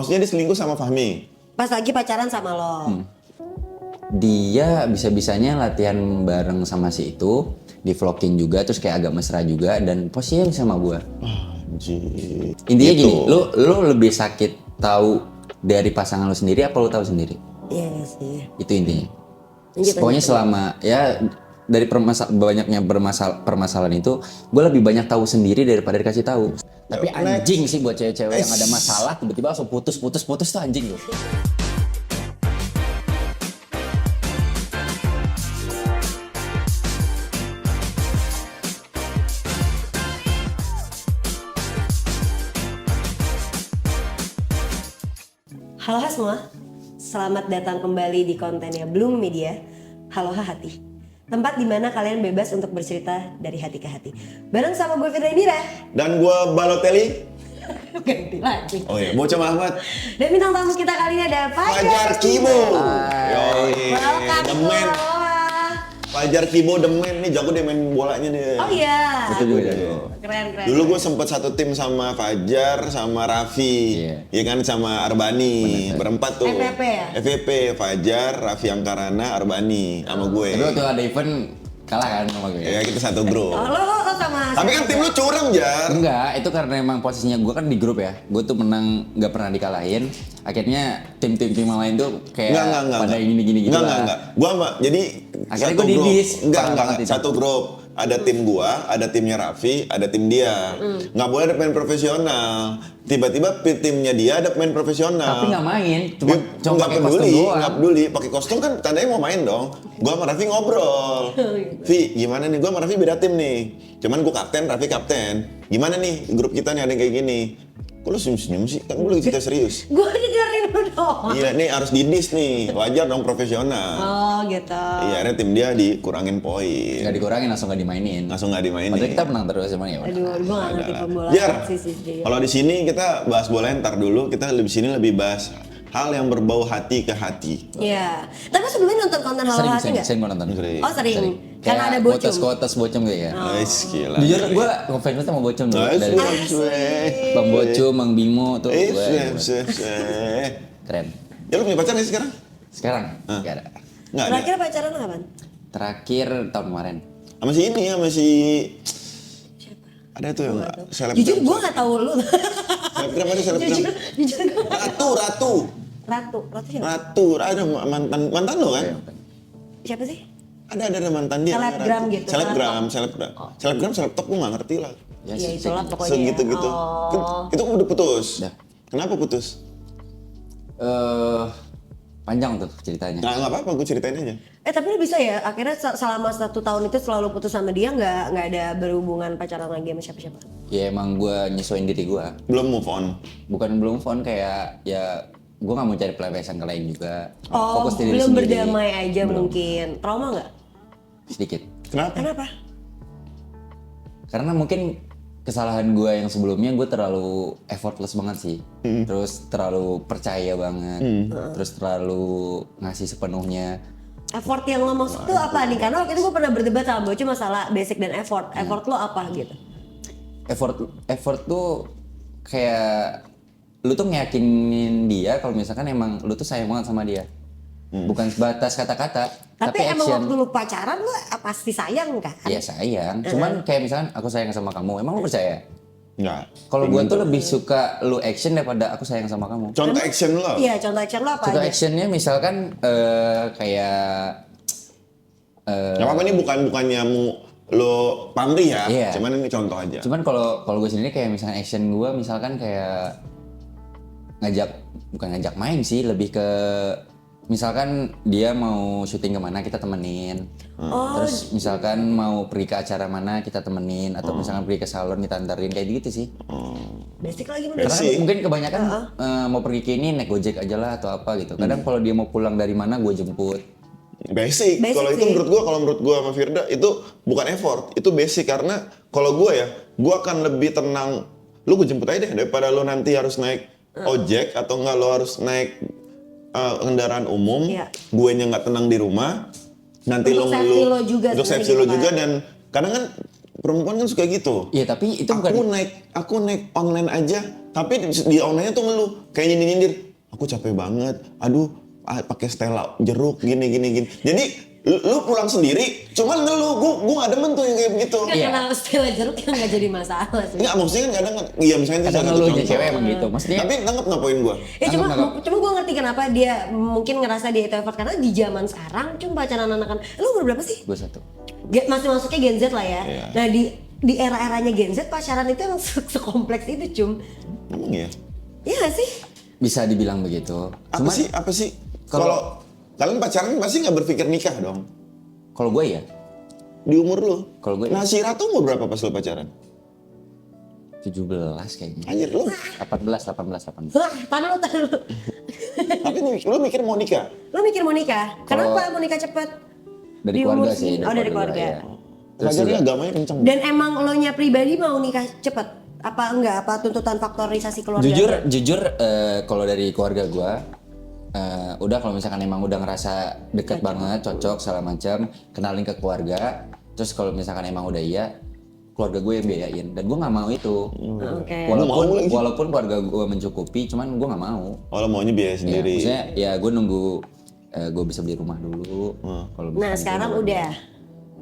Maksudnya dia selingkuh sama Fahmi? Pas lagi pacaran sama lo. Dia bisa-bisanya latihan bareng sama si itu, di vlogging juga, terus kayak agak mesra juga, dan posisinya sama gua. Anjir. Intinya Gitu. gini, lu lebih sakit tahu dari pasangan lu sendiri apa lu tahu sendiri? Iya sih. Itu intinya. Lanjut, Pokoknya lanjut. selama ya dari banyaknya permasalahan itu, gue lebih banyak tahu sendiri daripada dikasih tahu. Tapi anjing sih buat cewek-cewek yang ada masalah tiba-tiba langsung putus tuh anjing loh. Halo semua, selamat datang kembali di kontennya Bloom Media. Halo Hati, tempat dimana kalian bebas untuk bercerita dari hati ke hati. Bareng sama gue Firda Indira. Dan gua Balotelli. Ganti lagi. Oh iya, Bocah Ahmad. Dan bintang tamu kita kali ini ada Fajar Kibo. Yoi. Welcome The to man. Fajar Kibo the man. Nih jago dia main bolanya dia. Oh iya. Betul juga jago. Keren. Dulu gue sempet satu tim sama Fajar, sama Raffi, Iya. ya kan, sama Arbani, berempat tuh. FVP ya? FVP, Fajar, Raffi Angkarana, Arbani, sama gue. Tapi waktu ada event kalah kan sama gue. Ya kita satu grup. Oh, lo sama Tapi kan tim lu curang, Jar. Enggak, itu karena emang posisinya gue kan di grup ya. Gue tuh menang, nggak pernah dikalahin. Akhirnya tim-tim lain tuh kayak Enggak. pada gini-gini gitu lah. Enggak. Gua sama, jadi Akhirnya satu gua grup. didis. Enggak. Parah banget itu. Satu grup. Ada tim gua, ada timnya Raffi, ada tim dia. Nggak boleh ada pemain profesional. Tiba-tiba timnya dia ada pemain profesional. Tapi nggak main, cuma Nggak pakai kostum peduli, doang. nggak peduli. Pakai kostum kan tandanya mau main dong. Gua sama Raffi ngobrol. Vi, gimana nih? Gua sama Raffi beda tim nih. Cuman gua kapten, Raffi kapten. Gimana nih grup kita nih ada yang kayak gini? Kok lu senyum-senyum sih? Kan gua lagi cerita serius. Gue dengerin lu dong. Iya nih harus didis nih, wajar dong profesional. Oh gitu. Iya, akhirnya tim dia dikurangin poin, Nggak dikurangin, langsung nggak dimainin. langsung nggak dimainin. Padahal kita menang terus emang ya. udah. Aduh, gue gak ngerti pembola Jar, sih jadi. kalau di sini kita bahas bola ntar dulu, kita lebih sini lebih bahas hal yang berbau hati ke hati. Iya. Tapi sebelumnya nonton konten Halo Hati nggak? Sering gue nonton. Sering. Oh sering. Kayak Karena ada bocum. Kotes bocum gitu ya. Guys, gila. Jujur gue ngefans banget sama bocum dulu. Guys, Dari Bang Bocum, Bang Bimo tuh gue keren. Ya lu punya pacar nggak sih sekarang? Sekarang nggak ada. Nggak ada. Terakhir pacaran kapan? Terakhir tahun kemarin. Sama si ini ya, sama si... Ada tuh yang selebgram. Jujur gue gak tahu lu. Selebgram ada selebgram. Jujur gue. Ratu. Ratu siapa? Ada mantan lo kan? Siapa sih? Ada mantan dia. Selebgram Ratu. gitu, Selebgram. Selebgram, selebtop gue nggak ngerti lah. Ya itulah pokoknya. Segitu-gitu. Oh. Itu udah putus. Udah. Kenapa putus? Panjang tuh ceritanya. Nah, nggak apa-apa, gue ceritain aja. Tapi lu bisa ya akhirnya selama 1 tahun itu selalu putus sama dia nggak ada berhubungan pacaran lagi sama siapa-siapa? Ya emang gue nyesuaiin diri gue. Belum move on. Bukan belum phone, kayak ya gue nggak mau cari pelepasan ke lain juga. Oh, Fokus di diri belum sendiri. berdamai aja mungkin. Trauma nggak? Sedikit. Kenapa? Kenapa? Karena mungkin kesalahan gue yang sebelumnya gue terlalu effortless banget sih. Terus terlalu percaya banget. Terus terlalu ngasih sepenuhnya. Effort yang lo maksud tuh apa nih? Karena waktu itu gue pernah berdebat sama Boci masalah basic dan effort. Effort lo apa gitu? Effort tuh kayak lu tuh ngeyakinin dia kalau misalkan emang lu tuh sayang banget sama dia. Bukan sebatas kata-kata, Tapi emang action. waktu lu pacaran lu pasti sayang kan? Iya sayang, cuman kayak misalkan aku sayang sama kamu, emang lu percaya? Enggak. Kalau gua tuh lebih suka lu action daripada aku sayang sama kamu. Contoh action lo. Iya, contoh action lo apa Contoh aja? actionnya misalkan kayak Gak apa-apa, ini bukannya mau lo pamrih ya. Iya. Cuman ini contoh aja. cuman kalau gue sendiri kayak misalkan action gua misalkan kayak bukan ngajak main sih, lebih ke misalkan dia mau syuting kemana kita temenin. Terus misalkan mau pergi ke acara mana kita temenin, atau misalkan pergi ke salon kita anterin, kayak gitu sih. Basic lagi bener. Karena Basic. mungkin kebanyakan mau pergi ke ini naik Gojek aja lah atau apa gitu. Kadang kalau dia mau pulang dari mana gue jemput. Basic. Basic Kalau itu sih. menurut gua sama Firda itu bukan effort, itu basic. Karena kalau gua ya, gua akan lebih tenang. Lu gue jemput aja deh daripada lu nanti harus naik ojek atau enggak lo harus naik kendaraan umum. Iya. Guenya nggak tenang di rumah. Nanti Untuk safety lo juga untuk sebenarnya safety lo gitu juga, kan. dan kadang kan perempuan kan suka gitu. Iya tapi itu Aku bukan. naik online aja, tapi di online-nya tuh ngeluh, kayak nyindir. Aku capek banget. Aduh, pakai Stella jeruk gini. Jadi lu pulang sendiri, cuman ngeluh. Gua gak demen tuh yang kayak begitu. Nggak Iya. kenal Stella jeruk yang nggak jadi masalah sih. Enggak, maksudnya kan kadang iya misalnya itu Kadang salah satu ngeluhnya contoh. cewek emang gitu. Maksudnya Tapi nangkep nggak poin gua? Ya Nangkep. cuma gue ngerti kenapa dia mungkin ngerasa dia itu effort karena di zaman sekarang cuma pacaran anak-anak. Lu umur berapa sih? gue satu. Masih masuknya Gen Z lah ya. Iya. Nah di era-eranya Gen Z pacaran itu emang sekompleks itu Emang ya? Iya gak sih? Bisa dibilang begitu. Apa sih? Kalau kalian pacaran pasti nggak berpikir nikah dong? Kalau gue ya, Di umur lu? Kalau gue- Nah, si Ratu umur berapa pas lu pacaran? 17 kayaknya. Anjir lu. 18. Hah, tahan lu. Tapi lu mikir mau nikah? Lu mikir mau nikah? Kalau- Kenapa mau nikah cepet? Dari Di keluarga umur sih. segini? Oh dari keluarga. ya. Terus Ngajarnya juga, agamanya kenceng. Dan emang lo nya pribadi mau nikah cepet? Apa enggak? Apa tuntutan faktorisasi keluarga? jujur kalau dari keluarga gue, udah kalau misalkan emang udah ngerasa deket banget, cocok segala macam, kenalin ke keluarga. Terus kalau misalkan emang udah iya, keluarga gue yang biayain. Dan gue nggak mau itu. Oke. Walaupun keluarga gue mencukupi, cuman gue nggak mau. Oh, lo maunya biaya Ya, sendiri. maksudnya ya gue nunggu gue bisa beli rumah dulu. Kalau Nah misalkan sekarang gue- udah.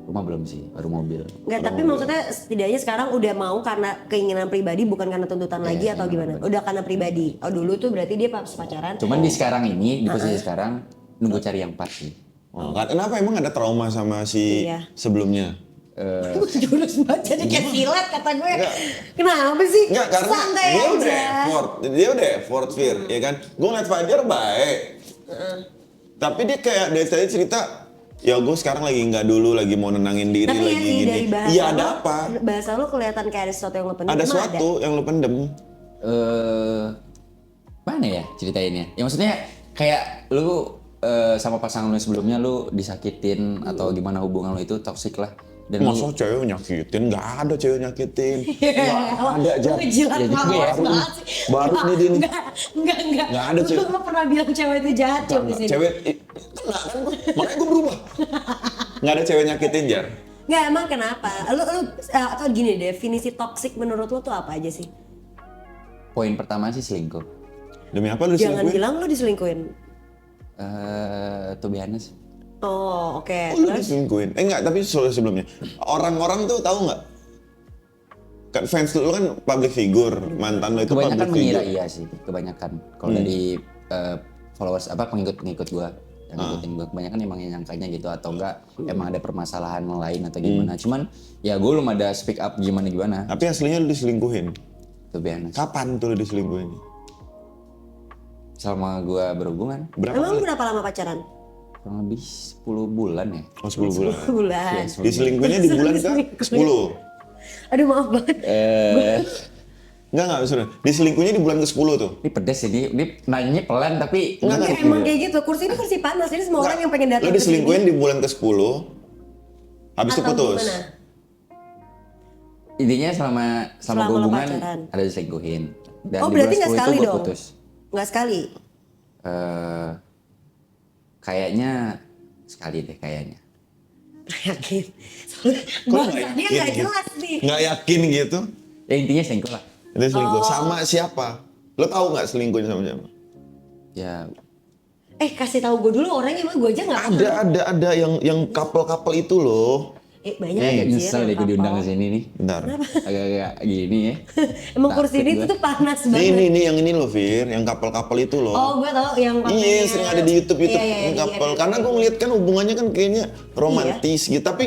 Rumah belum sih, baru mobil. Enggak, tapi maksudnya setidaknya sekarang udah mau karena keinginan pribadi bukan karena tuntutan lagi atau gimana? Udah karena pribadi. Oh dulu tuh berarti dia pas pacaran. Cuman di sekarang ini, di posisi sekarang, nunggu cari yang pas sih. Oh, kenapa emang ada trauma sama si Iya. sebelumnya? Jurus banget jadi kayak silat kata gue. Kenapa sih? Enggak, karena Santai dia udah aja. effort. Dia udah effort, Fir, ya kan? Gue ngeliat Fajar baik. Tapi dia kayak dari tadi cerita, ya gue sekarang lagi nggak dulu, lagi mau nenangin diri, Tapi ya lagi sih gini. dari bahasa Iya, lo, ada apa? Bahasa lo kelihatan kayak ada sesuatu yang lo pendem. Ada emang sesuatu yang lo pendem. Mana ya ceritainnya? Ya maksudnya kayak lu sama pasangan lu sebelumnya lu disakitin atau gimana hubungan lu itu toksik lah. Dan lu, Masa cewek nyakitin? Nggak ada cewek nyakitin. Nggak ada aja. Lu jilat Ya, juga ya. banget banget sih. Baru nih dia nih. Enggak. Nggak ada cewek. Lu pernah bilang cewek itu jahat Cuk, di Nggak, sini. cewek, kena kan gue. Makanya gue berubah. Nggak ada cewek nyakitin, Jar. Enggak, emang kenapa? Lu atau gini, definisi toxic menurut lo tuh apa aja sih? poin pertama sih selingkuh. Demi apa lu Jangan diselingkuhin? bilang lu diselingkuhin. To be honest. Oh, oke. Oh, lu Terus diselingkuhin? Enggak, tapi sebelumnya. Orang-orang tuh tahu nggak? Kan fans lu kan public figure, mantan lu itu Kebanyakan public mengira figure. iya sih, kebanyakan. Kalau dari followers apa pengikut-pengikut gua yang ngikutin gua kebanyakan emang yang nyangkanya gitu atau enggak emang ada permasalahan lain atau gimana. Cuman ya gua belum ada speak up gimana. Tapi aslinya lu diselingkuhin. To be honest. Kapan tuh lu diselingkuhin? Selama gua berhubungan Berapa emang lu kali? berapa lama pacaran? kurang lebih 10 bulan ya. Oh, 10 bulan. Bulan. Iya, 10 Diselingkuhinnya di bulan ke 10. Aduh maaf banget. Enggak, sebenarnya. Diselingkuhinnya di bulan ke 10 tuh. Ini pedes ya, dia nanyanya pelan tapi Enggak, Ya, emang kayak gitu. Kursi ini kursi panas. Jadi semua orang yang pengen datang Lu diselingkuhin di bulan ke 10. Habis itu atau putus. gimana? intinya selama Selama lo berhubungan pacaran. ada diselingkuhin. Dan Oh di berarti bulan nggak 10 sekali itu gua dong? putus. Nggak sekali. Kayaknya sekali deh kayaknya. Yakin. Soalnya Kok nggak bahasannya yakin nggak gitu? jelas nih. Nggak yakin gitu. Ya intinya selingkuh lah. Itu selingkuh. Oh. Sama siapa? Lo tahu nggak selingkuhnya sama siapa? Ya Kasih tahu gue dulu orangnya emang gue aja nggak paham. Ada yang couple-couple itu loh. Banyak agak anjir nyesel yang deh gue diundang ke couple. sini nih. Bentar. Agak-agak gini ya. Emang kursi Takut ini gua. tuh panas Nih, banget. yang ini loh, Fir, yang couple-couple itu loh. Oh gue tahu yang Iya, pakainya- sering ada di YouTube Iya, iya, yang iya, couple. iya. Karena gue ngeliat kan hubungannya kan kayaknya romantis gitu. Tapi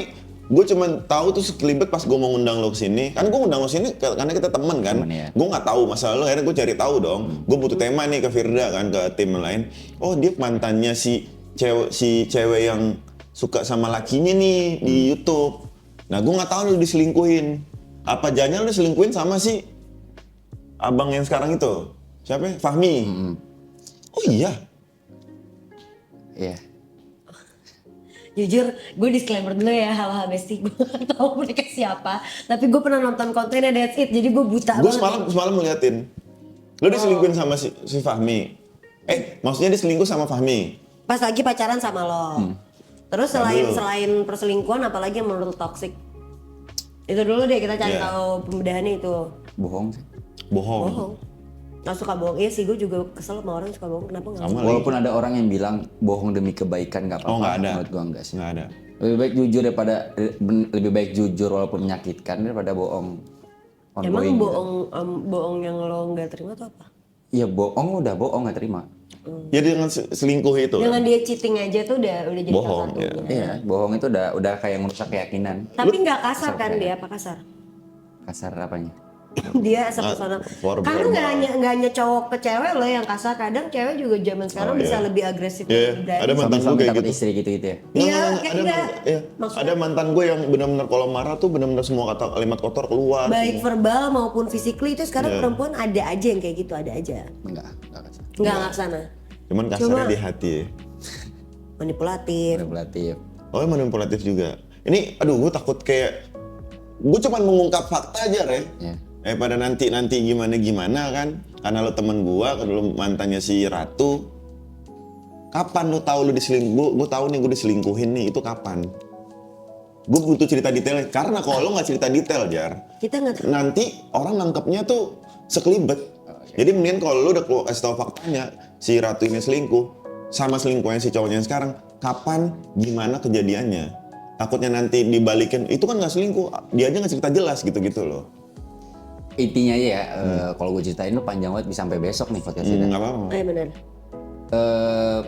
gue cuman tahu tuh sekelibet pas gue mau ngundang lo kesini. Kan gue ngundang lo kesini karena kita temen kan. Temen, ya. Gue nggak tahu masalah lo, akhirnya gue cari tahu dong. Gue butuh tema nih ke Firda kan, ke tim lain. Oh dia mantannya si cewek yang suka sama lakinya nih di YouTube. Nah gue nggak tahu lo diselingkuhin. Apa jangan lo diselingkuhin sama si abang yang sekarang itu? Siapa? Fahmi. Oh iya. Iya. Jujur, gue disclaimer dulu ya, hal-hal besti. Gue gak tahu mereka siapa. Tapi gue pernah nonton kontennya, that's it. Jadi gue buta Gue banget. semalam ngeliatin. Lo diselingkuhin sama si Fahmi. Maksudnya diselingkuh sama Fahmi. Pas lagi pacaran sama lo. Terus Nggak dulu. selain perselingkuhan, apalagi yang menurut lo toxic? Itu dulu deh kita cari tahu pembedahannya itu. Bohong sih. Bohong. Nggak suka bohong. Iya sih, gue juga kesel sama orang suka bohong. Kenapa nggak? Sama Walaupun ada orang yang bilang bohong demi kebaikan nggak apa-apa. Oh, nggak ada. Menurut gua enggak sih. Nggak ada. Lebih baik jujur daripada lebih baik jujur walaupun menyakitkan daripada bohong. Emang Ongoing gitu. bohong yang lo nggak terima tuh apa? Iya bohong udah bohong nggak terima. Ya dengan selingkuh itu. Dengan dia cheating aja tuh udah jadi Bohong, salah satunya. Iya, bohong itu udah kayak merusak keyakinan. Tapi nggak kasar kan dia? Apa kasar? Kasar apanya? Dia asal kesana. Karena nggak hanya cowok ke cewek loh yang kasar. Kadang cewek juga zaman sekarang bisa lebih agresif. Iya, lebih berani. ada mantan gue Suami kayak takut gitu. istri gitu-gitu ya. Iya, Nggak, kayak ada, enggak. iya. Maksudnya- Ada mantan gue yang benar-benar kalau marah tuh benar-benar semua kalimat kotor keluar. Baik verbal maupun physically itu sekarang perempuan ada aja yang kayak gitu, ada aja. Enggak kasar. Nggak kesana. Cuman kasarnya di hati ya. Manipulatif. Manipulatif. Oh manipulatif juga. Ini aduh gue takut kayak gue cuman mengungkap fakta aja Re. Ya. Pada nanti gimana kan. Karena lo temen gue, kalau mantannya si Ratu. Kapan lo tahu lo diselingkuh? Gue tahu nih gue diselingkuhin nih, itu kapan? Gue butuh cerita detailnya. Karena kalau lo nggak cerita detail Jar, Kita nggak tahu. nanti orang nangkepnya tuh sekelibet. Jadi mendingan kalau lu udah kasih tahu faktanya si Ratu ini selingkuh sama selingkuhnya si cowoknya yang sekarang, kapan, gimana kejadiannya? Takutnya nanti dibalikin, itu kan nggak selingkuh, dia aja nggak cerita jelas gitu-gitu loh. Intinya aja ya, kalau gue ceritain lu panjang banget bisa sampai besok nih podcast kita. Nggak apa-apa. Benar.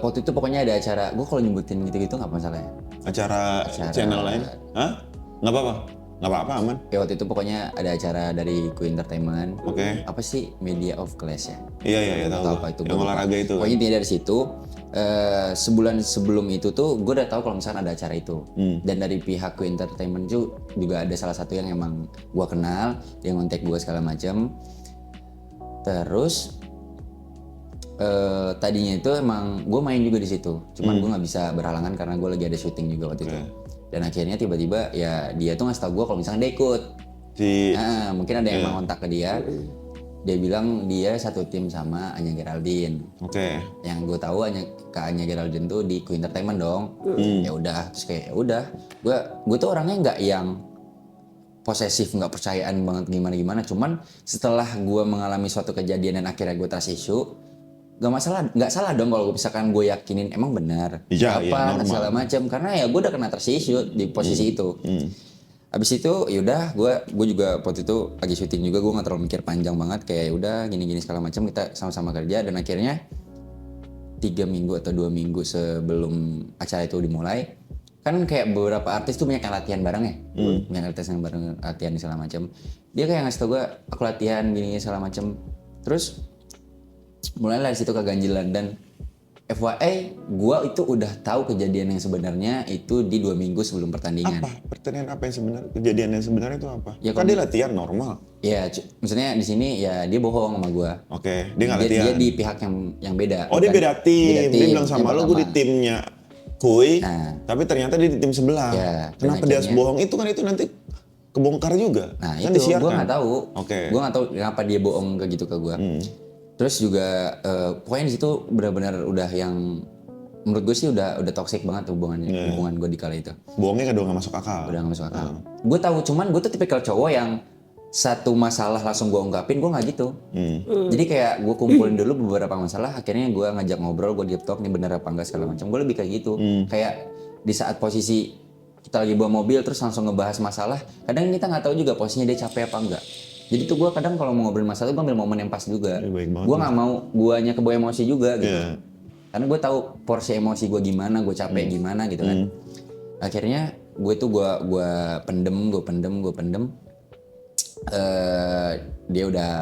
Waktu itu pokoknya ada acara, gue kalau nyebutin gitu-gitu nggak masalah ya. Acara channel lain, hah? Nggak apa-apa, nggak apa-apa aman. Ya waktu itu pokoknya ada acara dari Queen Entertainment. Oke. Apa sih Media of Class ya? Iya tahu. Atau apa itu? Yang gua lupa. olahraga itu. Pokoknya intinya dari situ. Sebulan sebelum itu tuh gue udah tahu kalau misalkan ada acara itu. Dan dari pihak Queen Entertainment juga ada salah satu yang emang gue kenal, dia ngontek gue segala macam. Terus tadinya itu emang gue main juga di situ, cuman gue nggak bisa berhalangan karena gue lagi ada syuting juga waktu itu. Dan akhirnya tiba-tiba ya dia tuh ngasih tau gue kalau misalnya dia ikut. Si Mungkin ada yang mau kontak ke dia. Dia bilang dia satu tim sama Anya Geraldine. Oke. Yang gue tahu Anya Geraldine tuh di Queen Entertainment dong. Ya udah, terus kayak ya udah. Gue tuh orangnya nggak yang posesif, nggak percayaan banget gimana. Cuman setelah gue mengalami suatu kejadian dan akhirnya gue trust issue, nggak salah dong kalau misalkan gue yakinin emang benar. Iya, Apa normal. segala macam. Karena ya gue udah kena trust issue di posisi itu. Abis itu yaudah gue juga waktu itu lagi syuting juga, gue nggak terlalu mikir panjang banget, kayak udah gini segala macam, kita sama-sama kerja. Dan akhirnya 3 minggu atau 2 minggu sebelum acara itu dimulai, kan kayak beberapa artis tuh banyak yang latihan bareng ya, banyak artis yang bareng latihan segala macam. Dia kayak ngasih tau gue aku latihan gini segala macam. Terus mulai dari situ keganjilan. Dan FYI, gue itu udah tahu kejadian yang sebenarnya itu di 2 minggu sebelum pertandingan. Apa? Pertanyaan apa yang sebenarnya? Kejadian yang sebenarnya itu apa? Ya, Kan dia latihan normal. Ya, maksudnya di sini ya dia bohong sama gue. Oke, dia nggak latihan. Dia di pihak yang beda. Oh dia bukan- beda tim. Dia bilang yang sama lo gue di pertama. timnya Kuy, Nah. tapi ternyata dia di tim sebelah. Ya, Kenapa dan dia akhirnya- bohong? Itu kan itu nanti kebongkar juga. Nah Kan itu gue disiarkan. nggak tahu. Oke. Gue nggak tahu kenapa dia bohong kayak gitu ke gue. Terus juga pokoknya di situ benar-benar udah yang menurut gue sih udah toxic banget hubungan gue di kala itu. Bohongnya nggak masuk akal. Udah gak masuk akal. Gue tahu, cuman gue tuh tipikal cowok yang satu masalah langsung gue ungkapin, gue nggak gitu. Jadi kayak gue kumpulin dulu beberapa masalah, akhirnya gue ngajak ngobrol, gue deep talk nih bener apa enggak segala macam. Gue lebih kayak gitu. Kayak di saat posisi kita lagi bawa mobil terus langsung ngebahas masalah, kadang kita nggak tahu juga posisinya dia capek apa enggak. Jadi tuh gue kadang kalau mau ngobrol masalah, gue ambil momen yang pas juga. Baik banget. Gue nggak mau guanya kebawa emosi juga gitu. Iya. Karena gue tahu porsi emosi gue gimana, gue capek gimana gitu kan. Akhirnya gue tuh gue pendem. Dia udah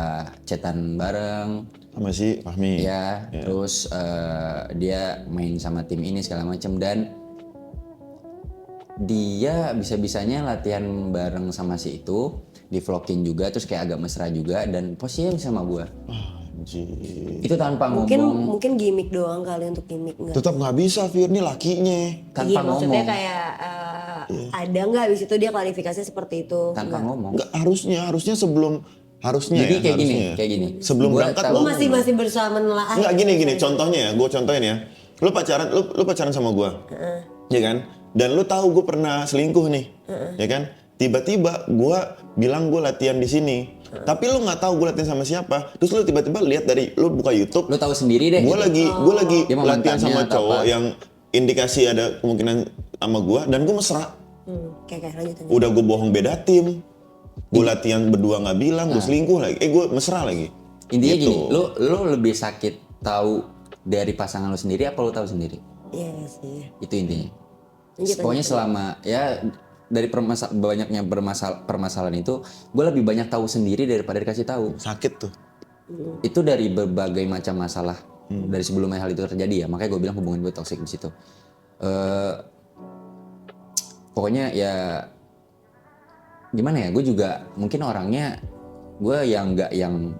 chatan bareng, Sama si Fahmi. ya. Terus dia main sama tim ini segala macam. Dan dia bisa-bisanya latihan bareng sama si itu, di vlogin juga, terus kayak agak mesra juga, dan posisinya sama gue. Anjir. Itu tanpa Mungkin ngomong, gimmick doang kali untuk gimmick nggak? Tetap nggak bisa Fir, ini lakinya. Iya tanpa maksudnya ngomong, kayak ada nggak abis itu dia klarifikasi seperti itu? tanpa ngomong. Nggak, harusnya sebelum harusnya Jadi ya, kayak gini, harusnya. kayak gini. Sebelum Gua berangkat tahu- Lu masih berusaha menelaah. Enggak gini contohnya ya, gue contohin ya. Lu pacaran sama gue, ya kan? Dan lu tahu gue pernah selingkuh nih, ya kan? tiba-tiba gue bilang gue latihan di sini. Tapi lu nggak tahu gue latihan sama siapa. Terus lu tiba-tiba lihat dari lu buka YouTube. Lu tahu sendiri deh. Gue lagi Dia mau latihan mantannya sama atau cowok apa. yang indikasi ada kemungkinan sama gue dan gue mesra. Kayak lanjut. Udah gue bohong beda tim. Gue latihan berdua nggak bilang, gue selingkuh lagi. Gue mesra lagi. Intinya Gitu. gini, lu lebih sakit tahu dari pasangan lu sendiri apa lu tahu sendiri? Iya sih. Itu intinya. Lanjut, Pokoknya selama ya dari banyaknya permasalahan itu, gue lebih banyak tahu sendiri daripada dikasih tahu. Sakit tuh. Itu dari berbagai macam masalah dari sebelumnya hal itu terjadi ya. Makanya gue bilang hubungan gue toksik di situ. Pokoknya ya gimana ya? Gue juga mungkin orangnya gue yang nggak yang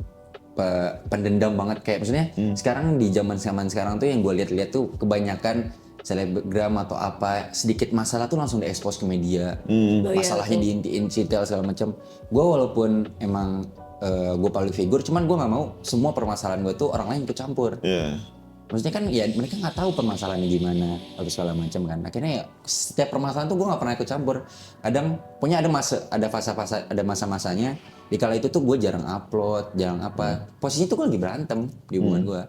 pendendam banget kayak maksudnya sekarang di zaman sekarang tuh yang gue lihat-lihat tuh kebanyakan selebgram atau apa sedikit masalah tuh langsung diekspos ke media, masalahnya diintiin detail segala macam. Gue walaupun emang gue public figure, cuman gue nggak mau semua permasalahan gue tuh orang lain ikut campur. Iya. Maksudnya kan ya mereka nggak tahu permasalahannya gimana atau segala macam kan. Akhirnya ya setiap permasalahan tuh gue nggak pernah ikut campur. Kadang punya ada fase-fase, ada masa-masanya. Di kala itu tuh gue jarang upload, jarang apa. Posisinya tuh gue lagi berantem di hubungan gue.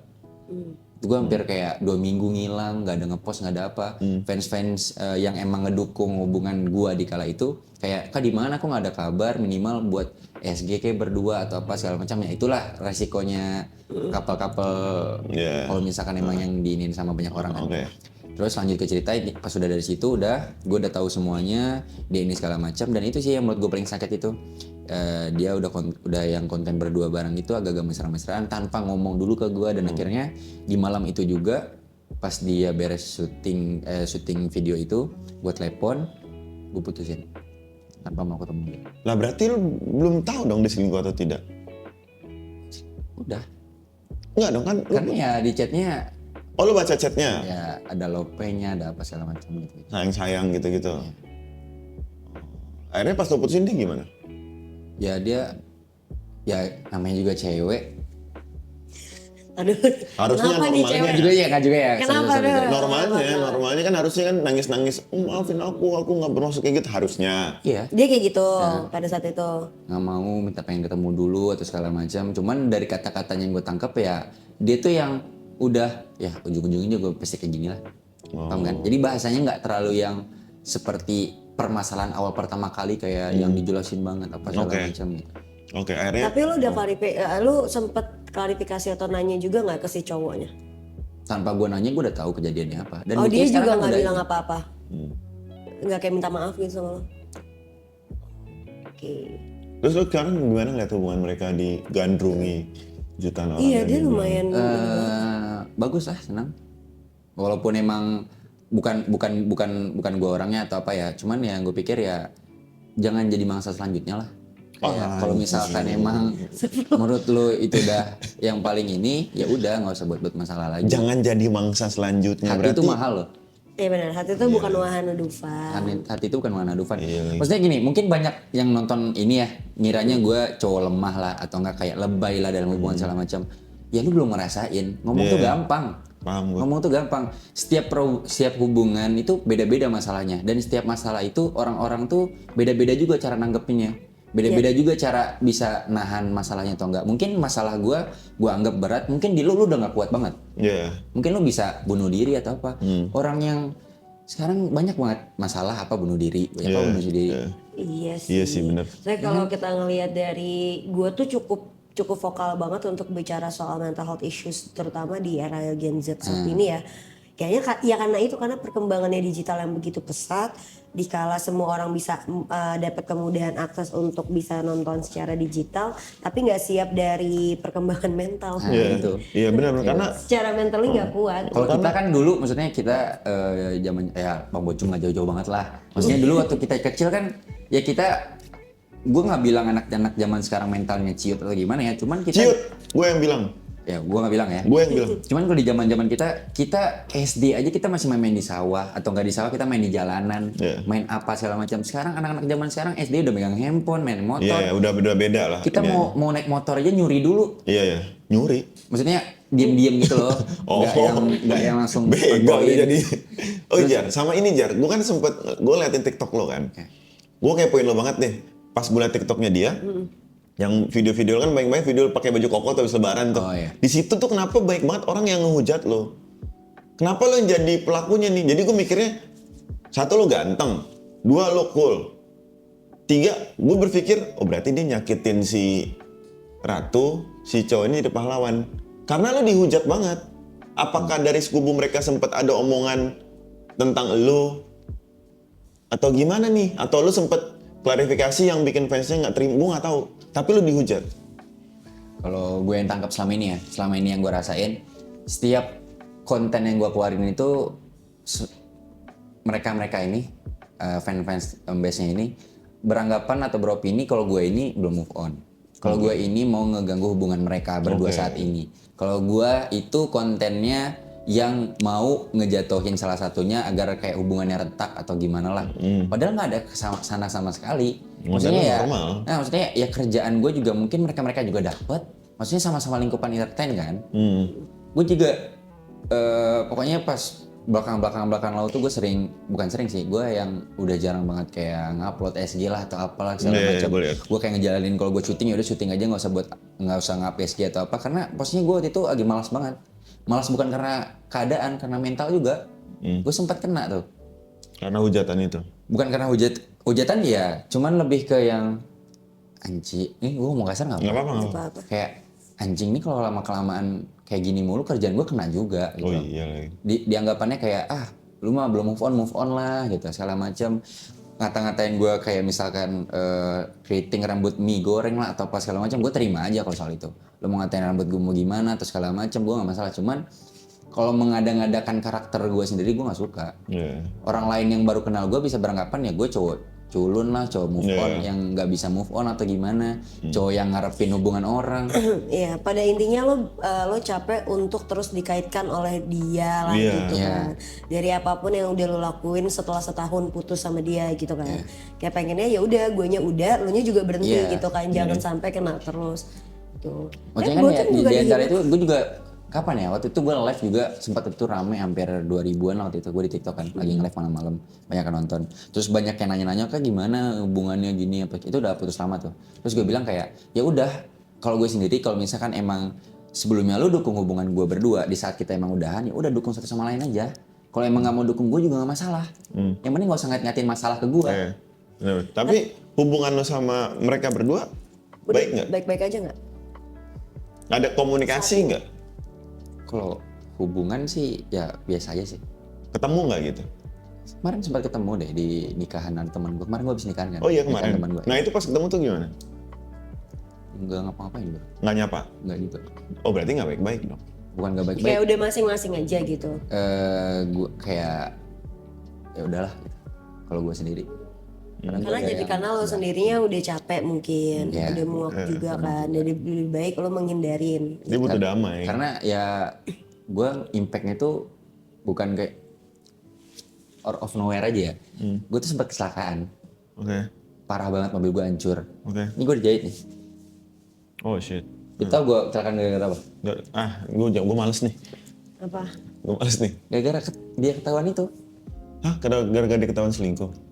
Gue hampir kayak 2 minggu ngilang, nggak ada ngepost, nggak ada apa. Fans-fans yang emang ngedukung hubungan gue di kala itu kayak Kak di mana kok nggak ada kabar minimal buat SG kayak berdua atau apa segala macam. Ya itulah resikonya couple-couple kalau misalkan emang yang diinin sama banyak orang kan. Oke. Terus lanjut ke cerita, pas udah dari situ gue udah tahu semuanya, dia ini segala macam dan itu sih yang menurut gue paling sakit itu. Dia udah yang konten berdua bareng itu agak-agak mesra-mesraan tanpa ngomong dulu ke gue dan akhirnya di malam itu juga pas dia beres syuting video itu gue telepon, gue putusin tanpa mau ketemu dia. Lah berarti lu belum tahu dong dia selingkuh atau tidak? Udah, Enggak dong kan? karena ya di chatnya Oh lu baca chatnya? ya ada lope-nya, ada apa segala macam gitu. Sayang-sayang gitu-gitu. Akhirnya pas lu putusin dia gimana? Ya dia, ya namanya juga cewek. Aduh. Harusnya Kenapa nih normalnya- cewek? Nggak juga ya. Kenapa Sorry. dong? Normalnya kan harusnya kan nangis-nangis, maafin aku nggak bermaksud kayak gitu harusnya. Iya. Dia kayak gitu pada saat itu. Nggak mau minta pengen ketemu dulu atau segala macam. Cuman dari kata-katanya yang gue tangkap ya dia tuh yang udah ya ujung-ujungnya gue pasti kayak gini lah. Paham kan? Jadi bahasanya nggak terlalu yang seperti permasalahan awal pertama kali kayak yang dijelasin banget apa segala Oke. macam gitu. Oke, akhirnya Tapi lu udah lu sempet klarifikasi atau nanya juga nggak ke si cowoknya? Tanpa gue nanya gue udah tahu kejadiannya apa. Dan Oh dia buktinya juga sekarang kan nggak udah- bilang apa-apa? Nggak kayak minta maaf gitu sama lo? Oke. terus lu sekarang gimana ngeliat hubungan mereka digandrungi jutaan orang? Iya kayak dia gitu? lumayan. Bagus lah, senang. Walaupun emang bukan gue orangnya atau apa ya, cuman ya gue pikir ya jangan jadi mangsa selanjutnya lah. Kayak kalau misalkan emang menurut lu itu udah yang paling ini, ya udah nggak usah buat masalah lagi. Jangan jadi mangsa selanjutnya. Hati berarti itu mahal loh. Iya benar, hati itu bukan wahana Dufan. Hati itu bukan warna Dufan. Iya, lagi. Maksudnya gini, mungkin banyak yang nonton ini ya, ngiranya gue cowok lemah lah atau enggak kayak lebay lah dalam hubungan segala macam. Ya lu belum ngerasain. Ngomong tuh gampang. Paham gue. Ngomong tuh gampang. Setiap hubungan itu beda-beda masalahnya dan setiap masalah itu orang-orang tuh beda-beda juga cara nanggepinnya. Beda-beda juga cara bisa nahan masalahnya atau enggak. Mungkin masalah gue anggap berat, mungkin di lu udah nggak kuat banget. Iya. Mungkin lu bisa bunuh diri atau apa. Orang yang sekarang banyak banget masalah apa bunuh diri, banyak apa bunuh diri. Iya sih. Iya sih bener. Saya kalau kita ngelihat dari gue tuh cukup vokal banget untuk bicara soal mental health issues terutama di era Gen Z saat ini ya. Kayaknya ya karena itu karena perkembangannya digital yang begitu pesat, dikala semua orang bisa dapat kemudahan akses untuk bisa nonton secara digital, tapi nggak siap dari perkembangan mental. Iya. Gitu. Iya benar karena Secara mentally nggak kuat. Kalau kita kan dulu, maksudnya kita zaman ya Bang Bocung nggak jauh-jauh banget lah. Maksudnya dulu waktu kita kecil kan, ya kita, gue nggak bilang anak-anak zaman sekarang mentalnya ciut atau gimana ya, cuman kita, ciut, gue yang bilang. ya gue nggak bilang ya. Gue yang bilang. Cuman kalau di zaman kita SD aja kita masih main di sawah atau nggak di sawah kita main di jalanan, Iya. main apa segala macam. Sekarang anak-anak zaman sekarang SD udah megang handphone, main motor. Iya, udah beda lah. Kita Ini. mau naik motor aja nyuri dulu. Iya, nyuri. Maksudnya diem-diem gitu loh, Oh. nggak yang langsung Bego pegoin. dia jadi. Oh Jar, sama ini Jar, gue kan gue liatin TikTok lo kan. Gue kepoin lo banget deh. Pas gue liat TikToknya dia, yang video-video kan banyak-banyak video pakai baju koko tuh habis lebaran tuh. Oh, iya. Di situ tuh kenapa banyak banget orang yang ngehujat lo? Kenapa lo yang jadi pelakunya nih? Jadi gue mikirnya, satu lo ganteng, dua lo cool, tiga gue berpikir, oh berarti dia nyakitin si Ratu, si cowok ini jadi pahlawan. Karena lo dihujat banget. Apakah dari sekubu mereka sempat ada omongan tentang lo? Atau gimana nih? Atau lo sempat klarifikasi yang bikin fansnya nggak terima? Gue nggak tahu. Tapi lo dihujat. Kalau gue yang tangkap selama ini ya, selama ini yang gue rasain, setiap konten yang gue keluarin itu mereka ini fans base-nya ini beranggapan atau beropini kalau gue ini belum move on. Kalau gue ini mau ngeganggu hubungan mereka berdua saat ini. Kalau gue itu kontennya yang mau ngejatuhin salah satunya agar kayak hubungannya retak atau gimana lah. Padahal nggak ada kesana sama sekali. Maksudnya ya, maksudnya ya kerjaan gue juga mungkin mereka juga dapat. Maksudnya sama-sama lingkupan entertain kan. Gue juga pokoknya pas belakang lalu tuh gue bukan sering sih, gue yang udah jarang banget kayak ngupload SG lah atau apalah segala macam. Gue kayak ngejalanin kalau gue syuting ya udah syuting aja, nggak usah ngap SG atau apa, karena posisinya gue waktu itu lagi malas banget. Malas bukan karena keadaan, karena mental juga. Gue sempat kena tuh. Karena hujatan itu? Bukan karena hujatan ya, cuman lebih ke yang anjing. Ini gue mau kasar nggak apa-apa. Kayak anjing nih kalau lama-kelamaan kayak gini mulu kerjaan gue kena juga gitu. Oh iya lagi. Dianggapannya kayak lu mah belum move on lah gitu segala macam. Ngata-ngatain gue kayak misalkan keriting rambut mie goreng lah atau apa segala macam, gue terima aja kalau soal itu. Lu mau ngatain rambut gue mau gimana atau segala macam, gue nggak masalah. Cuman kalau mengada-ngadakan karakter gue sendiri gue nggak suka. Orang lain yang baru kenal gue bisa beranggapan ya gue cowok culun lah, cowok move on yang nggak bisa move on atau gimana, cowok yang ngarepin hubungan orang. Iya, pada intinya lo capek untuk terus dikaitkan oleh dia lah gitu kan. Dari apapun yang udah lo lakuin setelah setahun putus sama dia gitu kan. Kayak pengennya ya udah, guenya udah, lo nya juga berhenti gitu kan. Jangan sampai kena terus. Tuh. Maksudnya kan ya di antara itu gue juga kapan ya, waktu itu gue live juga sempat itu rame hampir 2000-an lah waktu itu, gue di TikTok kan lagi nge-live malam-malam, banyak yang nonton. Terus banyak yang nanya-nanya, Kak gimana hubungannya gini apa, itu udah putus lama tuh. Terus gue bilang kayak ya udah, kalau gue sendiri kalau misalkan emang sebelumnya lu dukung hubungan gue berdua, di saat kita emang udahan ya udah dukung satu sama lain aja. Kalau emang nggak mau dukung gue juga nggak masalah. Yang penting nggak usah ngatin masalah ke gue. Tapi hubungan lo sama mereka berdua baik nggak? Baik-baik aja nggak? Ada komunikasi nggak? Kalau hubungan sih ya biasa aja sih. Ketemu nggak gitu? Kemarin sempat ketemu deh di nikahan teman gue. Kemarin gue habis nikahan kan. Oh iya kemarin. Teman gue. Nah itu pas ketemu tuh gimana? Nggak ngapa-ngapain bro. Nggak nyapa? Nggak gitu. Oh berarti nggak baik-baik dong? Bukan nggak baik-baik. Kayak udah masing-masing aja gitu. Gue kayak ya udahlah gitu. Kalau gue sendiri. Karena lo sendirinya udah capek mungkin, udah muak juga kan, jadi lebih baik lo menghindarin. Dia butuh damai. Karena ya gue impactnya tuh bukan kayak out of nowhere aja ya. Gue tuh sempat kecelakaan. Parah banget, mobil gue hancur. Ini gue dijahit nih. Oh shit. Lu tau gue kecelakaan gara-gara apa? Gue males nih. Apa? Gue males nih. Gara-gara dia ketahuan itu. Hah? Gara-gara dia ketahuan selingkuh?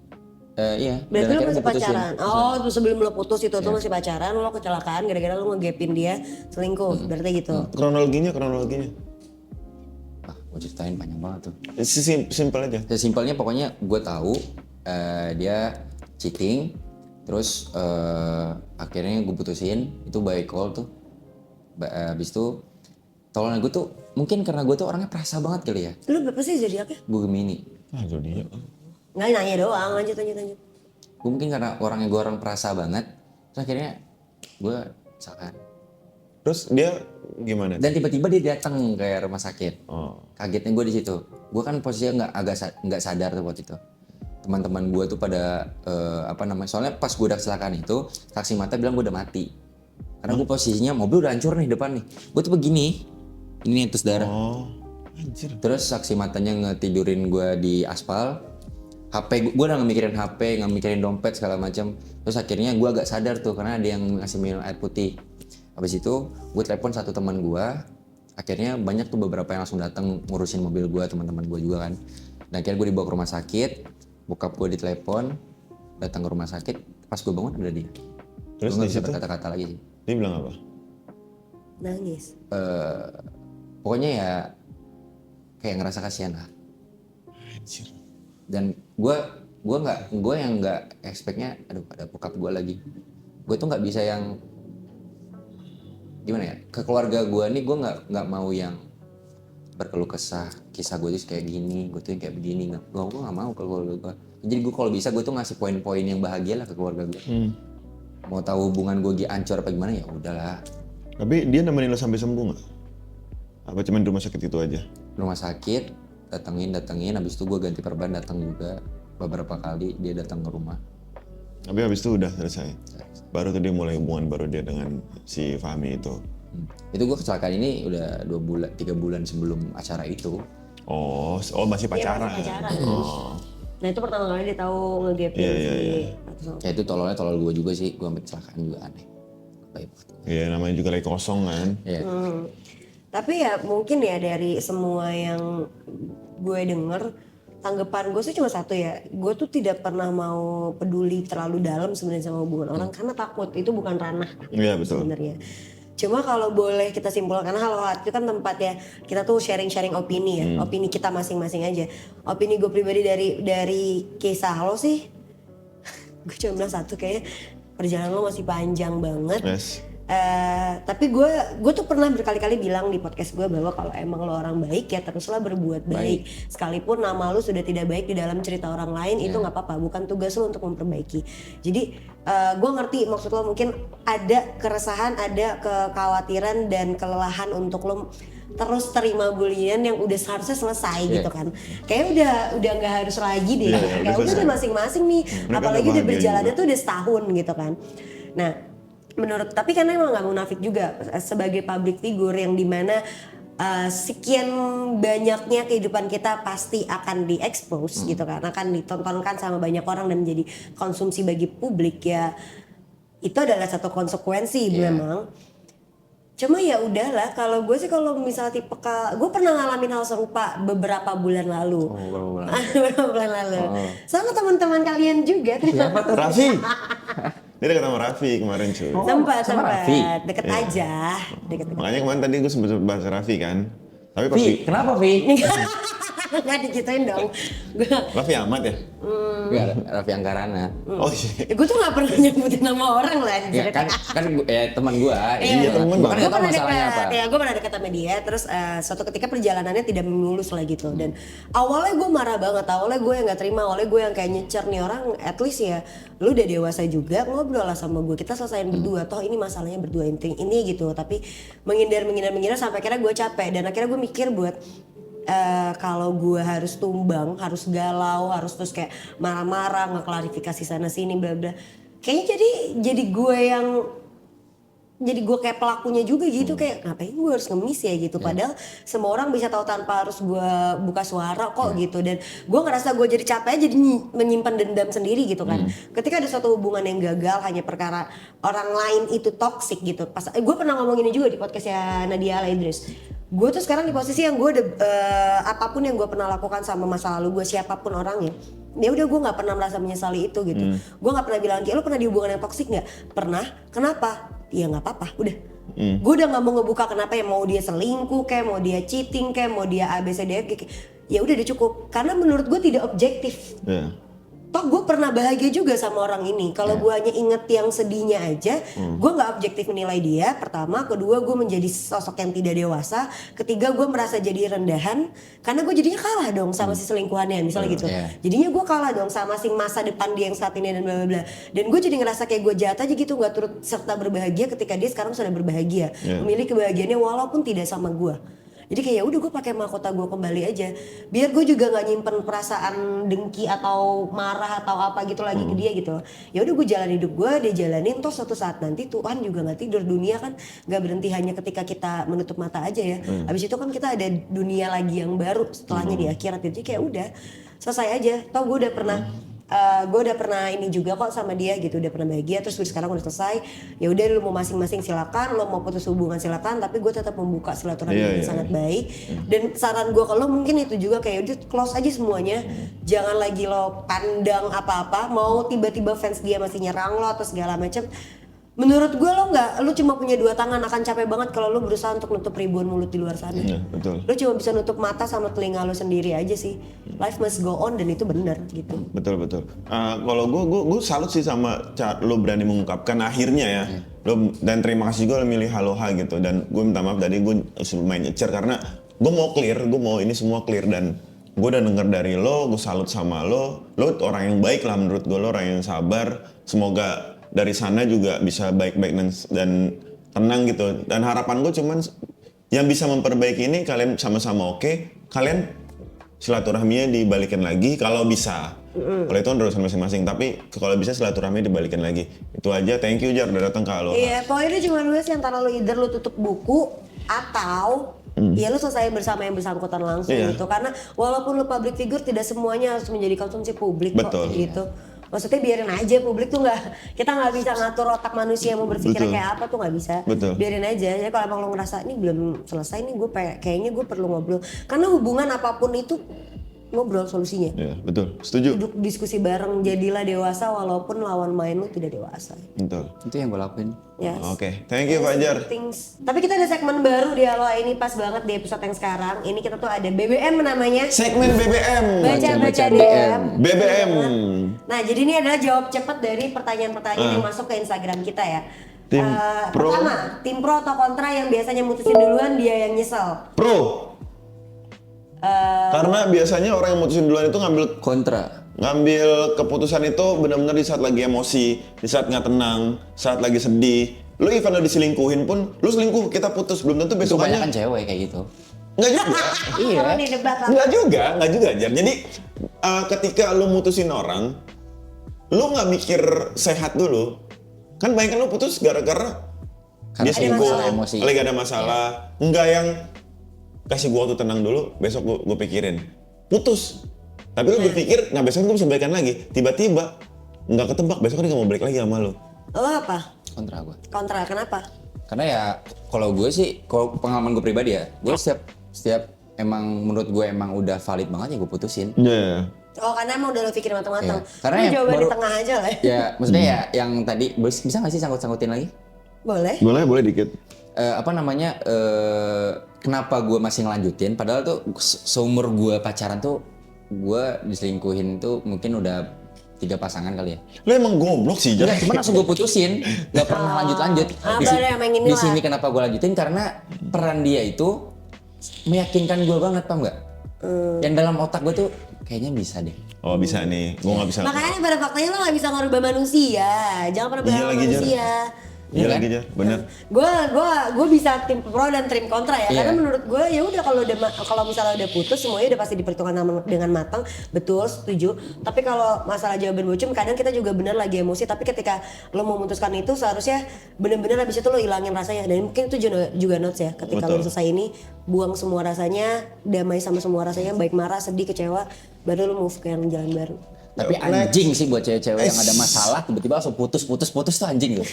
Iya. Berarti lo masih pacaran? Oh, terus sebelum lo putus itu tuh masih pacaran, lo kecelakaan gara-gara lo ngegapin dia selingkuh, berarti gitu? Kronologinya? Gue ceritain panjang banget tuh. Simpel aja. Simpelnya pokoknya gue tahu dia cheating, terus akhirnya gue putusin, itu by call tuh. Habis itu tolong gue tuh, mungkin karena gue tuh orangnya perasa banget kali ya. Lu berapa sih zodiaknya? Gue Gemini. Zodiak. Nggak nanya doang, lanjut. Gue mungkin karena gue orang perasa banget, terus akhirnya gue misalkan. Terus dia gimana? Dan tiba-tiba dia datang ke rumah sakit. Kagetnya gue di situ. Gue kan posisinya nggak sadar tuh waktu itu. Teman-teman gue tuh pada soalnya pas gue udah kecelakaan itu, saksi mata bilang gue udah mati. Karena gue posisinya mobil udah hancur nih depan nih. Gue tuh begini, ini terus darah. Anjir. Terus saksi matanya ngetidurin gue di aspal. HP gue udah nggak mikirin HP, nggak mikirin dompet segala macam. Terus akhirnya gue agak sadar tuh karena ada yang ngasih minum air putih. Habis itu gue telepon satu teman gue. Akhirnya banyak tuh beberapa yang langsung datang ngurusin mobil gue, teman-teman gue juga kan. Dan akhirnya gue dibawa ke rumah sakit. Bokap gue ditelepon. datang ke rumah sakit, pas gue bangun ada dia. Terus Gue di nggak bisa situ berkata-kata lagi sih. dia bilang apa? Nangis. Pokoknya ya kayak ngerasa kasihan lah. Anjir. Dan gue yang nggak expectnya, aduh ada bokap gue lagi. Gue tuh nggak bisa yang gimana ya, ke keluarga gue nih gue nggak mau yang berkeluh kesah, kisah gue tuh kayak gini, gue tuh yang kayak begini, gue nggak mau ke keluarga gue. Jadi gue kalau bisa gue tuh ngasih poin-poin yang bahagia lah ke keluarga gue. Mau tahu hubungan gue ancur apa gimana ya udahlah. Tapi dia nemenin lo sampai sembuh nggak? Apa cuma di rumah sakit itu aja? Rumah sakit datengin, habis itu gue ganti perban, datang juga beberapa kali dia datang ke rumah. Tapi habis itu udah selesai. Baru tuh dia mulai hubungan baru dia dengan si Fahmi itu. Itu gue kecelakaan ini udah 3 bulan sebelum acara itu. Oh masih pacaran. Iya, masih pacaran. Oh. Nah itu pertama kali dia tahu ngegapin Iya, si iya. Atso. Ya itu tolol gue juga sih, gue sampai kecelakaan juga aneh. Baik. Iya namanya juga lagi kosong kan. Ya. Tapi ya mungkin ya dari semua yang gue denger, tanggapan gue sih cuma satu ya, gue tuh tidak pernah mau peduli terlalu dalam sebenarnya sama hubungan orang karena takut, itu bukan ranah Iya betul. sebenarnya. Cuma kalau boleh kita simpulkan, karena Halo Hati itu kan tempat ya kita tuh sharing opini ya, opini kita masing-masing aja. Opini gue pribadi dari kisah lo sih, gue cuma bilang satu, kayaknya perjalanan lo masih panjang banget. Yes. Tapi gue tuh pernah berkali-kali bilang di podcast gue bahwa kalau emang lo orang baik ya teruslah berbuat baik. Sekalipun nama lo sudah tidak baik di dalam cerita orang lain, itu nggak apa-apa, bukan tugas lo untuk memperbaiki. Jadi gue ngerti maksud lo, mungkin ada keresahan, ada kekhawatiran dan kelelahan untuk lo terus terima bulian yang udah seharusnya selesai gitu kan. Kayaknya udah nggak harus lagi deh. Kayak udah masing-masing nih. Mereka Apalagi udah udah bahagia berjalannya juga. tuh udah setahun gitu kan. Nah, tapi karena emang nggak munafik juga sebagai public figure yang dimana sekian banyaknya kehidupan kita pasti akan diekspos gitu kan, akan ditontonkan sama banyak orang dan menjadi konsumsi bagi publik ya, itu adalah satu konsekuensi memang. Cuma ya udahlah, kalau gue sih kalau misalnya gue pernah ngalamin hal serupa beberapa bulan lalu. Beberapa bulan lalu. Sama teman-teman kalian juga. Siapa tuh? Raffi. Dia deket sama Raffi kemarin cuy. Sempat Raffi? deket aja, deket. Makanya kemarin tadi gue sempet bahas Raffi kan. Tapi pas Vi, kenapa Vi? Nggak digituin dong. Raffi Ahmad ya? Enggak, Raffi Anggarana. Oh iya. Gue tuh nggak pernah nyebutin nama orang lah. Ya kan teman gua. Iya, temen Gua kan Gue nggak tahu pernah masalahnya apa. dekat, ya gue pernah dekat sama dia. Terus suatu ketika perjalanannya tidak mulus lah gitu. Dan awalnya gue marah banget. Awalnya gue yang nggak terima. Awalnya gue yang kayak nyecer nih orang. At least ya, lu udah dewasa juga, ngobrol lah sama gue. Kita selesaiin berdua. Toh ini masalahnya berdua ini gitu. Tapi menghindar sampai akhirnya gue capek. Dan akhirnya gue mikir buat kalau gue harus tumbang, harus galau, harus terus kayak marah-marah, ngeklarifikasi sana sini bla bla. Kayaknya jadi gue kayak pelakunya juga gitu, kayak ngapain gue harus ngemis ya gitu. Padahal semua orang bisa tahu tanpa harus gue buka suara kok gitu. Dan gue ngerasa gue jadi capek, jadi menyimpan dendam sendiri gitu kan. Ketika ada suatu hubungan yang gagal hanya perkara orang lain itu toksik gitu. Gue pernah ngomong ini juga di podcastnya Nadia Ala Idris. Gue tuh sekarang di posisi yang gue apapun yang gue pernah lakukan sama masa lalu gue, siapapun orangnya, ya udah gue nggak pernah merasa menyesali itu gitu. Gue nggak pernah bilang kayak lo pernah di hubungan yang toksik nggak? Pernah. Kenapa? Ya nggak apa-apa. Udah. Gue udah nggak mau ngebuka kenapa ya, mau dia selingkuh kayak, mau dia cheating kayak, mau dia ABCDF kayak. Ya udah cukup. Karena menurut gue tidak objektif. Iya. Toh gue pernah bahagia juga sama orang ini. Kalau gue hanya inget yang sedihnya aja, gue nggak objektif menilai dia. Pertama, kedua gue menjadi sosok yang tidak dewasa. Ketiga, gue merasa jadi rendahan karena gue jadinya kalah dong sama si selingkuhannya, misalnya gitu. Jadinya gue kalah dong sama si masa depan dia yang saat ini dan bla bla bla. Dan gue jadi ngerasa kayak gue jahat aja gitu, nggak turut serta berbahagia ketika dia sekarang sudah berbahagia, memilih kebahagiaannya walaupun tidak sama gue. Jadi kayak ya udah gue pakai mahkota gue kembali aja, biar gue juga nggak nyimpen perasaan dengki atau marah atau apa gitu lagi ke dia gitu. Ya udah gue jalan hidup gue, dia jalanin. Toh suatu saat nanti Tuhan juga nggak tidur, dunia kan nggak berhenti hanya ketika kita menutup mata aja ya. Habis itu kan kita ada dunia lagi yang baru setelahnya di akhirat. Jadi kayak udah selesai aja. Toh gue udah pernah gue udah pernah ini juga kok sama dia gitu, udah pernah bahagia, terus sekarang udah selesai, ya udah lu mau masing-masing silakan, lo mau putus hubungan silakan, tapi gue tetap membuka silaturahmi yang sangat baik. Dan saran gue ke lo mungkin itu juga kayak udah close aja semuanya, jangan lagi lo pandang apa-apa, mau tiba-tiba fans dia masih nyerang lo atau segala macam. Menurut gue lu cuma punya 2 tangan, akan capek banget kalau lu berusaha untuk nutup ribuan mulut di luar sana. Iya, betul. Lu cuma bisa nutup mata sama telinga lu sendiri aja sih. Life must go on dan itu benar gitu. Betul. Kalau gue salut sih sama lo berani mengungkapkan akhirnya ya. Lo, dan terima kasih juga lo milih Aloha gitu. Dan gue minta maaf tadi gue main nyecer karena gue mau clear, gue mau ini semua clear. Dan gue udah denger dari lo, gue salut sama lo. Lo orang yang baik lah menurut gue, lo orang yang sabar. Semoga dari sana juga bisa baik-baik dan tenang gitu. Dan harapan gue cuman yang bisa memperbaiki ini kalian sama-sama oke, kalian silaturahminya dibalikin lagi kalau bisa. Kalau itu kan urusan masing-masing, tapi kalau bisa silaturahmi dibalikin lagi. Itu aja, thank you Jar udah datang ke Aloha. Iya, pokoknya cuma dua sih, antara lu either lu tutup buku atau ya lu selesai bersama yang bersangkutan langsung gitu. Karena walaupun lu public figure, tidak semuanya harus menjadi konsumsi publik kok gitu. Maksudnya biarin aja, publik tuh kita nggak bisa ngatur otak manusia mau berpikir kayak apa tuh, nggak bisa. Biarin aja. Jadi kalau emang lo ngerasa ini belum selesai nih, kayaknya gue perlu ngobrol. Karena hubungan apapun itu ngobrol solusinya. Iya, betul. Setuju. Duduk diskusi bareng, jadilah dewasa walaupun lawan main lu tidak dewasa. Betul. Itu yang gue lakuin. Yes. Oke, thank you Fajar. Tapi kita ada segmen baru di Aloha ini, pas banget di episode yang sekarang. Ini kita tuh ada BBM namanya. Segmen BBM. Baca DM. BBM. Nah, jadi ini adalah jawab cepat dari pertanyaan-pertanyaan yang masuk ke Instagram kita ya. Tim pro. Pertama, tim pro atau kontra yang biasanya mutusin duluan, dia yang nyesel? Pro. Karena biasanya orang yang mutusin duluan itu ngambil keputusan itu benar-benar di saat lagi emosi, di saat nggak tenang, saat lagi sedih. Lu even lo diselingkuhin pun, lu selingkuh kita putus belum tentu besokannya. Kebanyakan cewek kayak gitu. Nggak juga. Iya. Nggak juga Jar. Jadi ketika lu mutusin orang, lu nggak mikir sehat dulu. Kan banyak kan lu putus gara-gara dia selingkuh, lagi ada masalah. Nggak yang kasih gua waktu tenang dulu, besok gua pikirin. Putus. Tapi lu berpikir, nah besok gua bisa balikan lagi. Tiba-tiba nggak ketebak, besok dia nggak mau balik lagi sama lu. Lo apa? Kontra gue. Kontra, kenapa? Karena ya kalau gue sih, kalau pengalaman gue pribadi ya, gue setiap emang menurut gue emang udah valid banget ya gue putusin. Iya. Oh, karena emang udah lo pikir matang-matang. Karena lu ya jawaban baru, di tengah aja lah. Ya maksudnya ya yang tadi, bisa nggak sih sangkut-sangkutin lagi? Boleh. Boleh dikit. Kenapa gue masih ngelanjutin? Padahal tuh seumur gue pacaran tuh, gue diselingkuhin tuh mungkin udah 3 pasangan kali ya. Lu emang goblok sih, Jar. Enggak, cuma langsung gue putusin, nggak pernah lanjut-lanjut. Di sini kenapa gue lanjutin? Karena peran dia itu meyakinkan gue banget, paham nggak? Yang dalam otak gue tuh kayaknya bisa deh. Oh bisa nih, gue nggak bisa. Makanya pada faktanya lo nggak bisa ngerubah manusia, jangan pernah berharap manusia. Iya lagi Jar, bener. Gue bisa tim pro dan tim kontra ya, karena menurut gue ya udah kalau misalnya udah putus semuanya udah pasti diperhitungkan dengan matang, betul, setuju. Tapi kalau masalah jawaban bocem, kadang kita juga bener lagi emosi, tapi ketika lo memutuskan itu seharusnya bener-bener habis itu lo hilangin rasanya. Dan mungkin itu juga notes ya, ketika lo selesai ini buang semua rasanya, damai sama semua rasanya, baik marah, sedih, kecewa, baru lo move ke yang jalan baru. Tapi anjing sih buat cewek-cewek yang ada masalah tiba-tiba langsung putus tuh anjing tuh.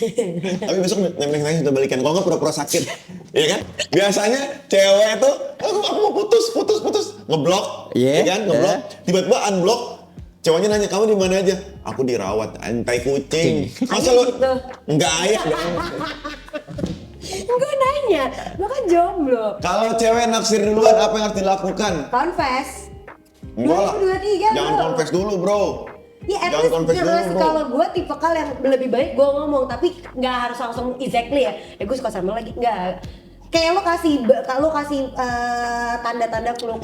Tapi besok nembeng sudah balikan, kalau nggak pura-pura sakit, ya kan? Biasanya cewek tuh, aku mau putus, ngeblok, ya kan? Ngeblok, tiba-tiba unblock, cowoknya nanya kamu di mana aja? Aku dirawat, antai kucing. Masa lo nggak ayak dong? Gue nanya, lo kan jomblo. Kalau cewek naksir duluan, apa yang harus dilakukan? Confess. Enggak lah, 2023 jangan confess dulu bro. Ya at least kalau gue tipe yang lebih baik gue ngomong, tapi nggak harus langsung exactly ya. Ya gue suka sama lagi, nggak. Kayak lo kasih tanda-tanda keluar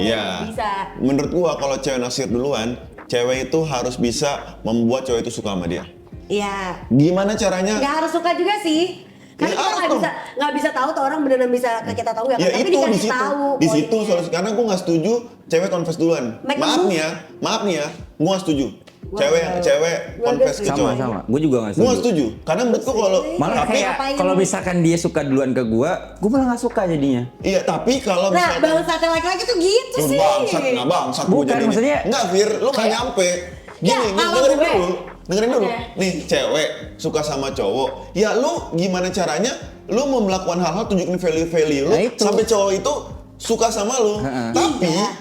bisa. Menurut gue kalau cewek naksir duluan, cewek itu harus bisa membuat cowok itu suka sama dia. Iya. Gimana caranya? Nggak harus suka juga sih. Karena kita nggak bisa tahu tuh orang beneran bisa ke kita tahu nggak? Ya tapi itu dikasih tahu. Di situ solusi, karena gue nggak setuju cewek confess duluan. Maaf nih ya, gue nggak setuju. Cewek confess ke cowok. Sama. Gue juga nggak setuju. Gue nggak setuju, karena menurut gue kalau malah kayak kalau misalkan dia suka duluan ke gue malah nggak suka jadinya. Iya, tapi kalau misalkan bangsat laki-laki tuh gitu sih. Bangsat bukan maksudnya. Enggak, Fir, lu nggak nyampe. Gini, kalau dengerin dulu. Oke. Nih, cewek suka sama cowok. Ya lu gimana caranya? Lu mau melakukan hal-hal tunjukin value-value lu Nah, itu. sampai cowok itu suka sama lu.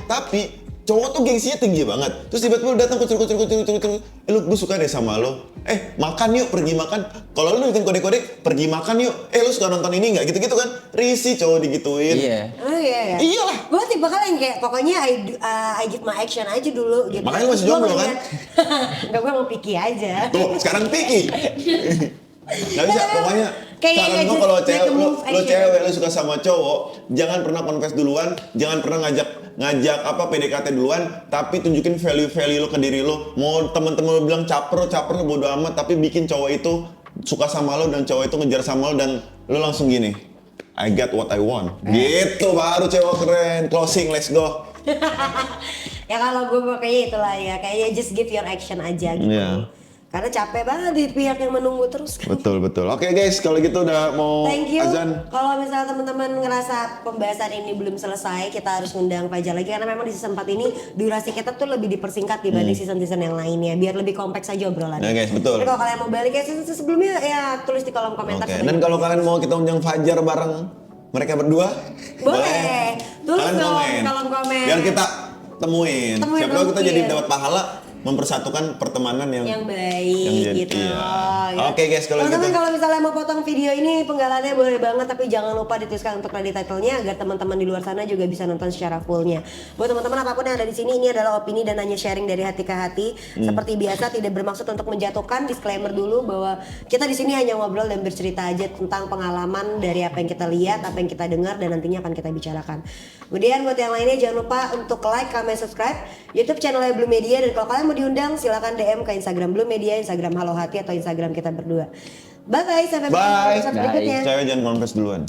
Tapi cowok tuh gengsinya tinggi banget. Terus tiba-tiba lu datang kucur, lu gue suka deh sama lu. Makan yuk, pergi makan. Kalau lu bikin kode-kode, pergi makan yuk. Lu suka nonton ini nggak? Gitu-gitu kan? Risih cowok digituin. Iya. Oh iya ya. Iyalah. Gue tipe kalian yang kayak pokoknya I give my action aja dulu gitu. Makanya lu masih Terus gua jomblo, ngeliat- Enggak, gue mau picky aja. Tuh, sekarang picky. Nggak bisa, pokoknya Kayak saran gue just kalau make cewek a lu move action. cewek lu suka sama cowok, jangan pernah confess duluan, jangan pernah ngajak PDKT duluan, tapi tunjukin value lu ke diri lu. Mau temen-temen lu bilang caper lu bodo amat, tapi bikin cowok itu suka sama lu dan cowok itu ngejar sama lu dan lu langsung gini, I get what I want. Gitu baru cewek keren. Closing, let's go. Ya kalau gue kayaknya itulah ya, kayaknya just give your action aja gitu. Iya. Karena capek banget di pihak yang menunggu terus kan. Betul. Oke guys, kalau gitu udah mau Thank you. azan. Kalau misalnya teman-teman ngerasa pembahasan ini belum selesai, kita harus ngundang Fajar lagi karena memang di season 4 ini durasi kita tuh lebih dipersingkat dibanding season-season yang lainnya biar lebih kompleks aja obrolannya. Ya guys, betul. Jadi kalau kalian mau balik ke season sebelumnya ya tulis di kolom komentar. Oke, sebagai dan kalau motivasi. kalian mau kita undang Fajar bareng mereka berdua, Boleh. Tulis Kalian dong komen. di kolom komen. Biar kita temuin. Siapa tahu kita mungkin. jadi dapat pahala mempersatukan pertemanan yang baik yang jadi- gitu. iya. Ya. Oke, guys, kalau Teman-teman gitu. kalau misalnya mau potong video ini penggalannya boleh banget, tapi jangan lupa dituliskan untuk credit title-nya agar teman-teman di luar sana juga bisa nonton secara fullnya. Buat teman-teman apapun yang ada di sini, ini adalah opini dan hanya sharing dari hati ke hati. Seperti biasa tidak bermaksud untuk menjatuhkan, disclaimer dulu bahwa kita di sini hanya ngobrol dan bercerita aja tentang pengalaman dari apa yang kita lihat, apa yang kita dengar dan nantinya akan kita bicarakan. Kemudian buat yang lainnya jangan lupa untuk like, comment, subscribe YouTube channelnya Blue Media, dan kalau kalian mau diundang silakan DM ke Instagram Blue Media, Instagram Halo Hati atau Instagram kita berdua. Bye bye, sampai Bye. episode berikutnya. Cewek jangan confess duluan.